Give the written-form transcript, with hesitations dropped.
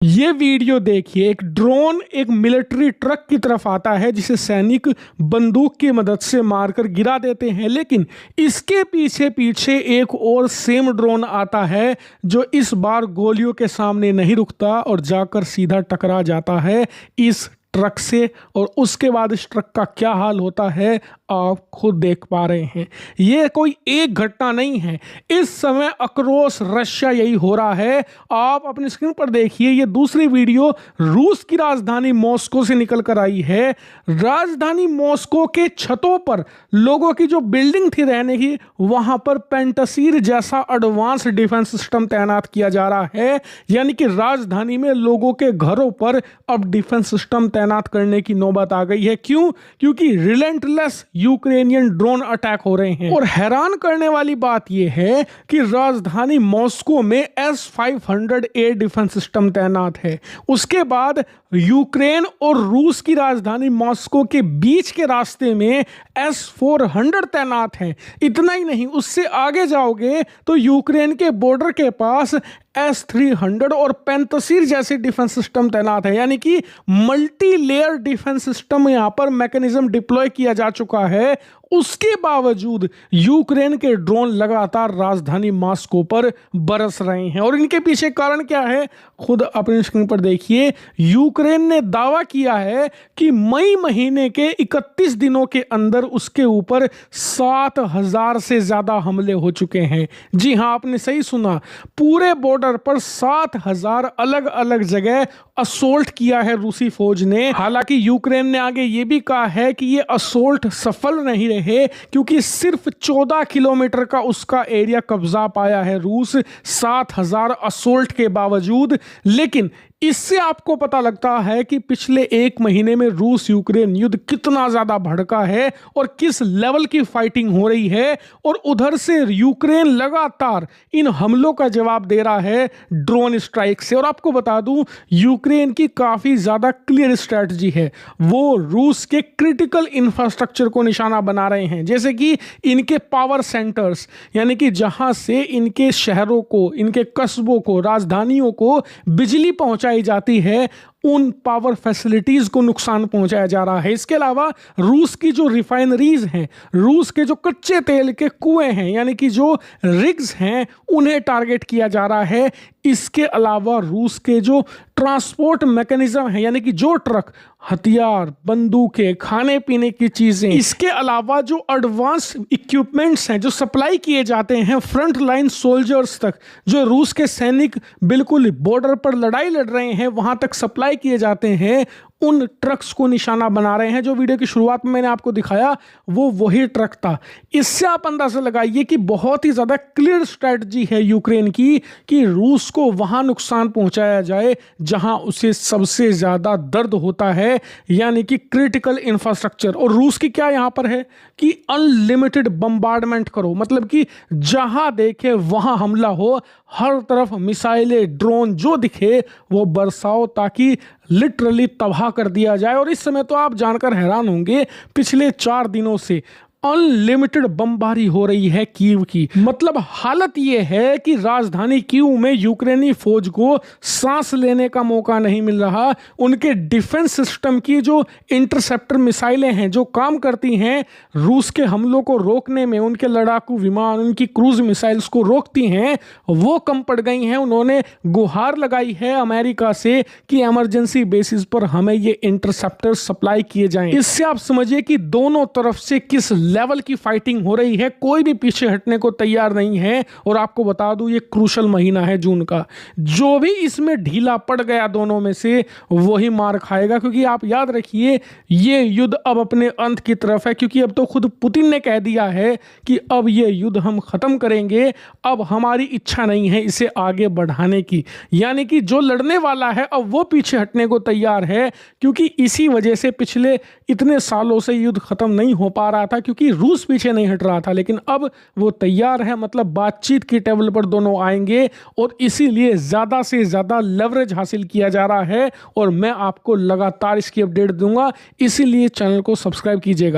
ये वीडियो देखिए, एक ड्रोन एक मिलिट्री ट्रक की तरफ आता है जिसे सैनिक बंदूक की मदद से मारकर गिरा देते हैं, लेकिन इसके पीछे पीछे एक और सेम ड्रोन आता है जो इस बार गोलियों के सामने नहीं रुकता और जाकर सीधा टकरा जाता है इस ट्रक से। और उसके बाद इस ट्रक का क्या हाल होता है आप खुद देख पा रहे हैं। ये कोई एक घटना नहीं है, इस समय अक्रॉस रशिया यही हो रहा है। आप अपनी स्क्रीन पर देखिए, ये दूसरी वीडियो रूस की राजधानी मॉस्को से निकल कर आई है। राजधानी मॉस्को के छतों पर लोगों की जो बिल्डिंग थी रहने की, वहां पर पेंटासीर जैसा एडवांस डिफेंस सिस्टम तैनात किया जा रहा है। यानी कि राजधानी में लोगों के घरों पर अब डिफेंस सिस्टम तैनात करने की नौबत आ गई है। क्यों? क्योंकि रिलेंटलेस यूक्रेनियन ड्रोन अटैक हो रहे हैं। और हैरान करने वाली बात यह है कि राजधानी मॉस्को में S-500 एयर डिफेंस सिस्टम तैनात है। उसके बाद यूक्रेन और रूस की राजधानी मॉस्को के बीच के रास्ते में S-400 तैनात है। इतना ही नहीं, उससे आगे जाओगे तो यूक्रेन के बॉर्डर के पास S-300 और पेंटासीर जैसे डिफेंस सिस्टम तैनात है। यानी कि मल्टी लेयर डिफेंस सिस्टम यहां पर मैकेनिज्म डिप्लॉय किया जा चुका है। उसके बावजूद यूक्रेन के ड्रोन लगातार राजधानी मॉस्को पर बरस रहे हैं। और इनके पीछे कारण क्या है खुद अपनी स्क्रीन पर देखिए। यूक्रेन ने दावा किया है कि मई महीने के 31 दिनों के अंदर उसके ऊपर 7,000 से ज्यादा हमले हो चुके हैं। जी हां, आपने सही सुना, पूरे बॉर्डर पर 7,000 अलग अलग जगह असोल्ट किया है रूसी फौज ने। हालांकि यूक्रेन ने आगे ये भी कहा है कि ये असोल्ट सफल नहीं रहे क्योंकि सिर्फ 14 किलोमीटर का उसका एरिया कब्जा पाया है रूस 7,000 असोल्ट के बावजूद। लेकिन इससे आपको पता लगता है कि पिछले एक महीने में रूस यूक्रेन युद्ध कितना ज्यादा भड़का है और किस लेवल की फाइटिंग हो रही है। और उधर से यूक्रेन लगातार इन हमलों का जवाब दे रहा है ड्रोन स्ट्राइक से। और आपको बता दूं, यूक्रेन की काफी ज्यादा क्लियर स्ट्रेटजी है। वो रूस के क्रिटिकल इंफ्रास्ट्रक्चर को निशाना बना रहे हैं, जैसे कि इनके पावर सेंटर्स, यानी कि जहां से इनके शहरों को, इनके कस्बों को, राजधानियों को बिजली पहुंचाई जाती है, उन पावर फैसिलिटीज को नुकसान पहुंचाया जा रहा है। इसके अलावा रूस की जो रिफाइनरीज हैं, रूस के जो कच्चे तेल के कुएं हैं, यानी कि जो रिग्स हैं, उन्हें टारगेट किया जा रहा है। इसके अलावा रूस के जो ट्रांसपोर्ट मैकेनिज्म है, यानी कि जो ट्रक, हथियार, बंदूकें, खाने पीने की चीजें, इसके अलावा जो एडवांस इक्विपमेंट्स हैं जो सप्लाई किए जाते हैं फ्रंट लाइन सोल्जर्स तक, जो रूस के सैनिक बिल्कुल बॉर्डर पर लड़ाई लड़ रहे हैं वहां तक सप्लाई किए जाते हैं, उन ट्रक्स को निशाना बना रहे हैं। जो वीडियो की शुरुआत में मैंने आपको दिखाया वो वही ट्रक था। इससे आप अंदाजा लगाइए कि बहुत ही ज्यादा क्लियर स्ट्रेटजी है यूक्रेन की कि रूस को वहां नुकसान पहुंचाया जाए जहां उसे सबसे ज्यादा दर्द होता है, यानी कि क्रिटिकल इंफ्रास्ट्रक्चर। और रूस की क्या यहां पर है कि अनलिमिटेड बम्बार्डमेंट करो, मतलब कि जहां देखे वहां हमला हो, हर तरफ मिसाइलें, ड्रोन जो दिखे वो बरसाओ ताकि लिटरली तबाह कर दिया जाए। और इस समय तो आप जानकर हैरान होंगे, पिछले 4 दिनों से अनलिमिटेड बमबारी हो रही है कीव की। मतलब हालत यह है कि राजधानी कीव में यूक्रेनी फौज को सांस लेने का मौका नहीं मिल रहा। उनके डिफेंस सिस्टम की जो इंटरसेप्टर मिसाइलें हैं जो काम करती हैं रूस के हमलों को रोकने में, उनके लड़ाकू विमान, उनकी क्रूज मिसाइल्स को रोकती हैं, वो कम पड़ गई हैं। उन्होंने गुहार लगाई है अमेरिका से कि इमरजेंसी बेसिस पर हमें ये इंटरसेप्टर सप्लाई किए जाएं। इससे आप समझिए कि दोनों तरफ से किस लेवल की फाइटिंग हो रही है, कोई भी पीछे हटने को तैयार नहीं है। और आपको बता दूं, ये क्रूशल महीना है जून का, जो भी इसमें ढीला पड़ गया दोनों में से वही मार खाएगा। क्योंकि आप याद रखिए, ये युद्ध अब अपने अंत की तरफ है, क्योंकि अब तो खुद पुतिन ने कह दिया है कि अब ये युद्ध हम खत्म करेंगे, अब हमारी इच्छा नहीं है इसे आगे बढ़ाने की। यानी कि जो लड़ने वाला है अब वो पीछे हटने को तैयार है, क्योंकि इसी वजह से पिछले इतने सालों से युद्ध खत्म नहीं हो पा रहा था, क्योंकि रूस पीछे नहीं हट रहा था। लेकिन अब वो तैयार है, मतलब बातचीत की टेबल पर दोनों आएंगे और इसीलिए ज्यादा से ज्यादा लेवरेज हासिल किया जा रहा है। और मैं आपको लगातार इसकी अपडेट दूंगा, इसीलिए चैनल को सब्सक्राइब कीजिएगा।